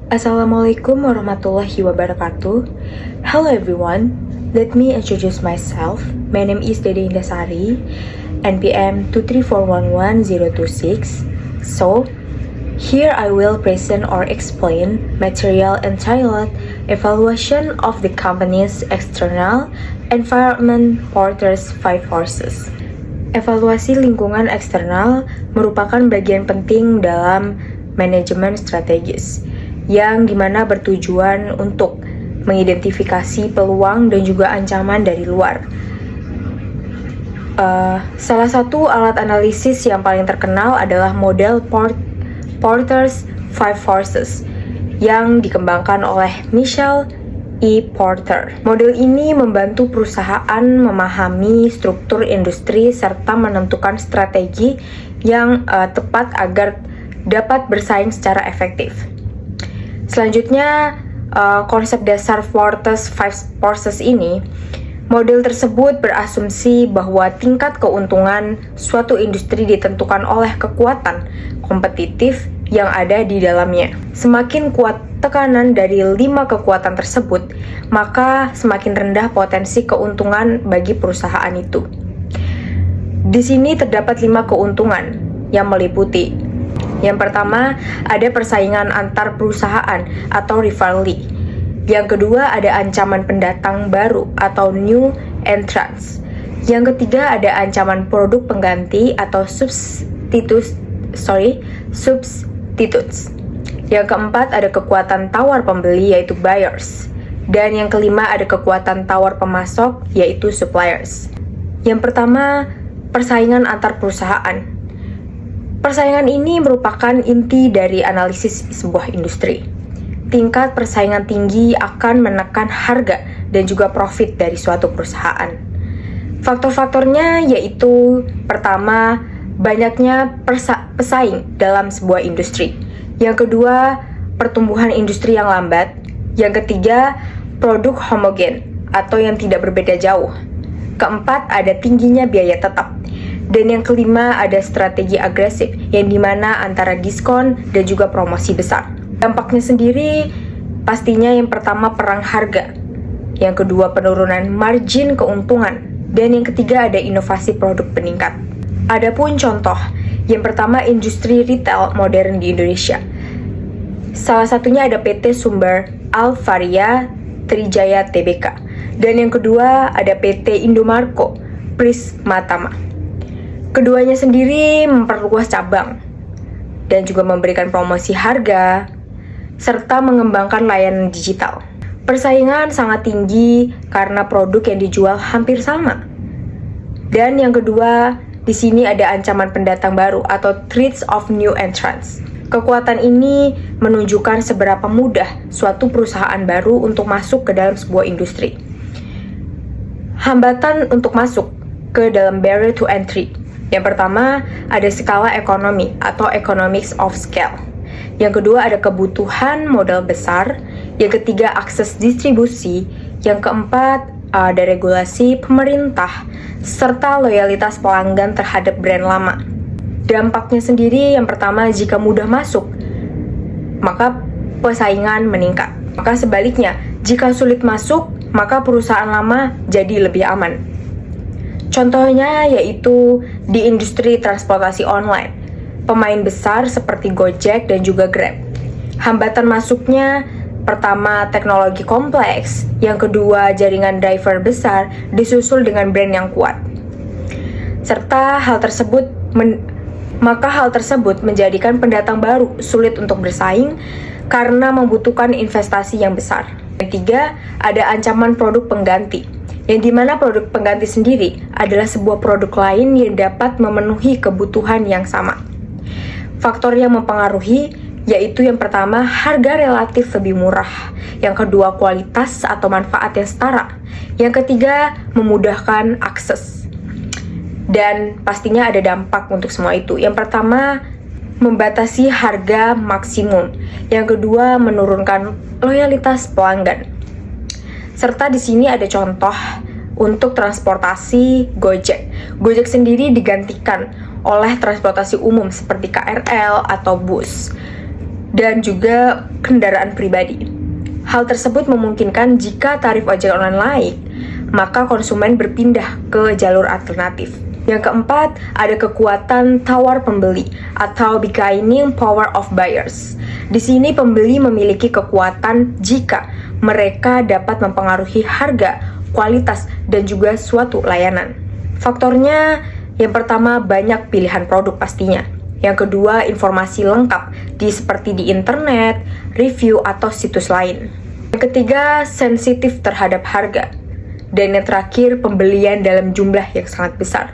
Assalamualaikum warahmatullahi wabarakatuh. Hello everyone, let me introduce myself. My name is Dede Indasari, NPM 23411-026. So, here I will present or explain material entitled Evaluation of the Company's External Environment Porters 5 Forces. Evaluasi lingkungan eksternal merupakan bagian penting dalam manajemen strategis, yang dimana bertujuan untuk mengidentifikasi peluang dan juga ancaman dari luar. Salah satu alat analisis yang paling terkenal adalah model Porter's 5 Forces yang dikembangkan oleh Michael E. Porter. Model ini membantu perusahaan memahami struktur industri serta menentukan strategi yang tepat agar dapat bersaing secara efektif. Selanjutnya, konsep dasar Porter's 5 Forces ini, model tersebut berasumsi bahwa tingkat keuntungan suatu industri ditentukan oleh kekuatan kompetitif yang ada di dalamnya. Semakin kuat tekanan dari 5 kekuatan tersebut, maka semakin rendah potensi keuntungan bagi perusahaan itu. Di sini terdapat 5 keuntungan yang meliputi: yang pertama, ada persaingan antar perusahaan atau rivalry. Yang kedua, ada ancaman pendatang baru atau new entrants. Yang ketiga, ada ancaman produk pengganti atau substitutes. Yang keempat, ada kekuatan tawar pembeli yaitu buyers. Dan yang kelima, ada kekuatan tawar pemasok yaitu suppliers. Yang pertama, persaingan antar perusahaan. Persaingan ini merupakan inti dari analisis sebuah industri. Tingkat persaingan tinggi akan menekan harga dan juga profit dari suatu perusahaan. Faktor-faktornya yaitu pertama, banyaknya pesaing dalam sebuah industri. Yang kedua, pertumbuhan industri yang lambat. Yang ketiga, produk homogen atau yang tidak berbeda jauh. Keempat, ada tingginya biaya tetap. Dan yang kelima, ada strategi agresif yang dimana antara diskon dan juga promosi besar. Dampaknya sendiri pastinya yang pertama perang harga, yang kedua penurunan margin keuntungan, dan yang ketiga ada inovasi produk peningkat. Adapun contoh, yang pertama industri retail modern di Indonesia. Salah satunya ada PT Sumber Alvaria Trijaya Tbk. Dan yang kedua ada PT Indomarko Prismatama. Keduanya sendiri memperluas cabang dan juga memberikan promosi harga serta mengembangkan layanan digital. Persaingan sangat tinggi karena produk yang dijual hampir sama. Dan yang kedua, di sini ada ancaman pendatang baru atau threats of new entrants. Kekuatan ini menunjukkan seberapa mudah suatu perusahaan baru untuk masuk ke dalam sebuah industri. Hambatan untuk masuk ke dalam barrier to entry. Yang pertama, ada skala ekonomi atau economics of scale. Yang kedua, ada kebutuhan modal besar. Yang ketiga, akses distribusi. Yang keempat, ada regulasi pemerintah serta loyalitas pelanggan terhadap brand lama. Dampaknya sendiri, yang pertama, jika mudah masuk, maka persaingan meningkat. Maka sebaliknya, jika sulit masuk, maka perusahaan lama jadi lebih aman. Contohnya yaitu di industri transportasi online. Pemain besar seperti Gojek dan juga Grab. Hambatan masuknya, pertama teknologi kompleks, yang kedua jaringan driver besar, disusul dengan brand yang kuat. Serta hal tersebut menjadikan pendatang baru sulit untuk bersaing karena membutuhkan investasi yang besar. Yang ketiga, ada ancaman produk pengganti, yang dimana produk pengganti sendiri adalah sebuah produk lain yang dapat memenuhi kebutuhan yang sama. Faktor yang mempengaruhi yaitu yang pertama, harga relatif lebih murah. Yang kedua, kualitas atau manfaat yang setara. Yang ketiga, memudahkan akses. Dan pastinya ada dampak untuk semua itu. Yang pertama, membatasi harga maksimum. Yang kedua, menurunkan loyalitas pelanggan. Serta di sini ada contoh untuk transportasi Gojek. Gojek sendiri digantikan oleh transportasi umum seperti KRL atau bus. dan juga kendaraan pribadi. Hal tersebut memungkinkan jika tarif ojek online naik, maka konsumen berpindah ke jalur alternatif. Yang keempat, ada kekuatan tawar pembeli atau bargaining power of buyers. Di sini pembeli memiliki kekuatan jika mereka dapat mempengaruhi harga, kualitas, dan juga suatu layanan. Faktornya, yang pertama banyak pilihan produk pastinya. Yang kedua, informasi lengkap seperti di internet, review, atau situs lain. Yang ketiga, sensitif terhadap harga. Dan yang terakhir, pembelian dalam jumlah yang sangat besar.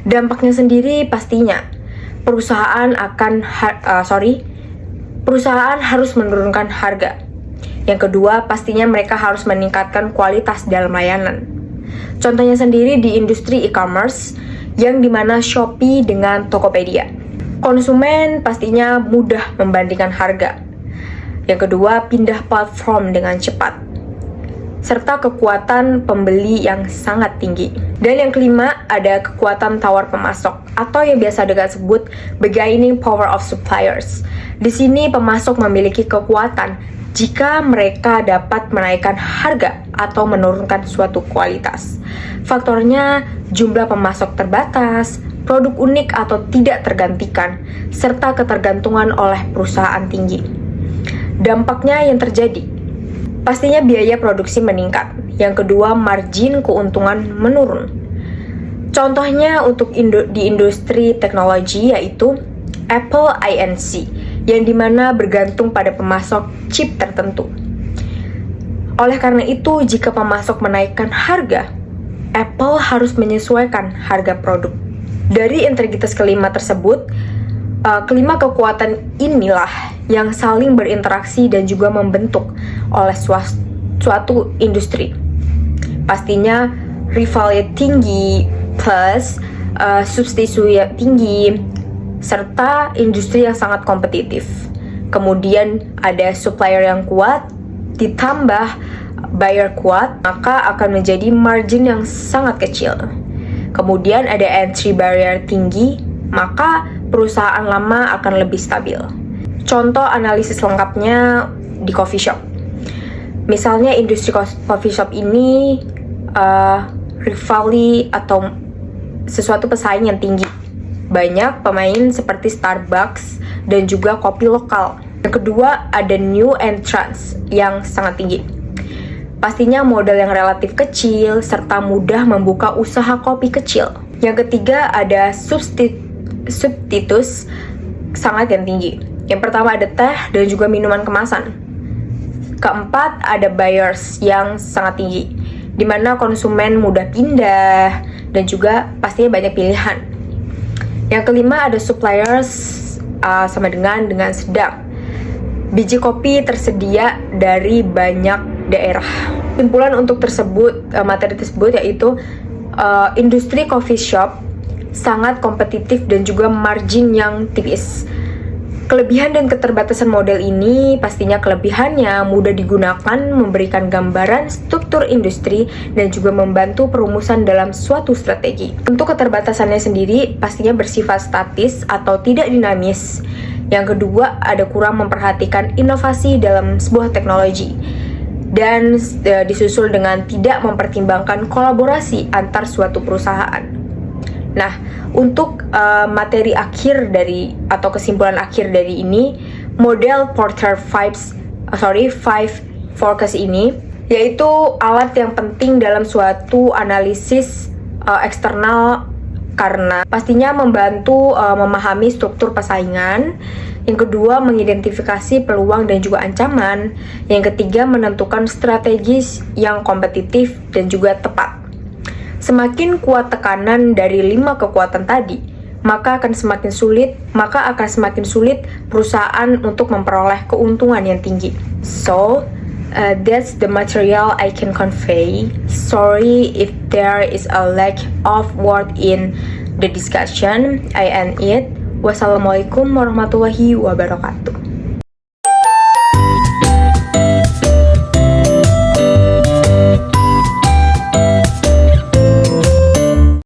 Dampaknya sendiri pastinya, perusahaan harus menurunkan harga. Yang kedua, pastinya mereka harus meningkatkan kualitas dalam layanan. Contohnya sendiri di industri e-commerce, yang dimana Shopee dengan Tokopedia. Konsumen pastinya mudah membandingkan harga. Yang kedua, pindah platform dengan cepat. Serta kekuatan pembeli yang sangat tinggi. Dan yang kelima, ada kekuatan tawar pemasok atau yang biasa disebut bargaining power of suppliers. Di sini pemasok memiliki kekuatan jika mereka dapat menaikkan harga atau menurunkan suatu kualitas. Faktornya jumlah pemasok terbatas, produk unik atau tidak tergantikan, serta ketergantungan oleh perusahaan tinggi. Dampaknya yang terjadi, pastinya biaya produksi meningkat. Yang kedua, margin keuntungan menurun. Contohnya untuk di industri teknologi yaitu Apple Inc, yang dimana bergantung pada pemasok chip tertentu. Oleh karena itu, jika pemasok menaikkan harga, Apple harus menyesuaikan harga produk. Dari integritas kelima tersebut, kelima kekuatan inilah yang saling berinteraksi dan juga membentuk oleh suatu industri. Pastinya rivalnya tinggi plus substitusi yang tinggi serta industri yang sangat kompetitif. Kemudian ada supplier yang kuat ditambah buyer kuat, maka akan menjadi margin yang sangat kecil. Kemudian ada entry barrier tinggi, maka perusahaan lama akan lebih stabil. Contoh analisis lengkapnya di coffee shop. Misalnya industri coffee shop ini rivalry atau sesuatu pesaing yang tinggi. Banyak pemain seperti Starbucks dan juga kopi lokal. Yang kedua ada new entrants yang sangat tinggi. Pastinya modal yang relatif kecil serta mudah membuka usaha kopi kecil. Yang ketiga ada substitutus sangat yang tinggi. Yang pertama ada teh dan juga minuman kemasan. Keempat ada buyers yang sangat tinggi, di mana konsumen mudah pindah dan juga pastinya banyak pilihan. Yang kelima ada suppliers sama dengan sedang. Biji kopi tersedia dari banyak daerah. Kesimpulan untuk materi tersebut yaitu industri coffee shop sangat kompetitif dan juga margin yang tipis. Kelebihan dan keterbatasan model ini pastinya kelebihannya mudah digunakan, memberikan gambaran struktur industri dan juga membantu perumusan dalam suatu strategi. Untuk keterbatasannya sendiri pastinya bersifat statis atau tidak dinamis. Yang kedua ada kurang memperhatikan inovasi dalam sebuah teknologi. Dan disusul dengan tidak mempertimbangkan kolaborasi antar suatu perusahaan. Nah, untuk materi akhir atau kesimpulan akhir dari ini, model Porter 5 Focus ini yaitu alat yang penting dalam suatu analisis eksternal karena pastinya membantu memahami struktur persaingan. Yang kedua, mengidentifikasi peluang dan juga ancaman. Yang ketiga, menentukan strategi yang kompetitif dan juga tepat. Semakin kuat tekanan dari 5 kekuatan tadi, maka akan semakin sulit perusahaan untuk memperoleh keuntungan yang tinggi. So, that's the material I can convey. Sorry if there is a lack of word in the discussion. I end it. Wassalamualaikum warahmatullahi wabarakatuh.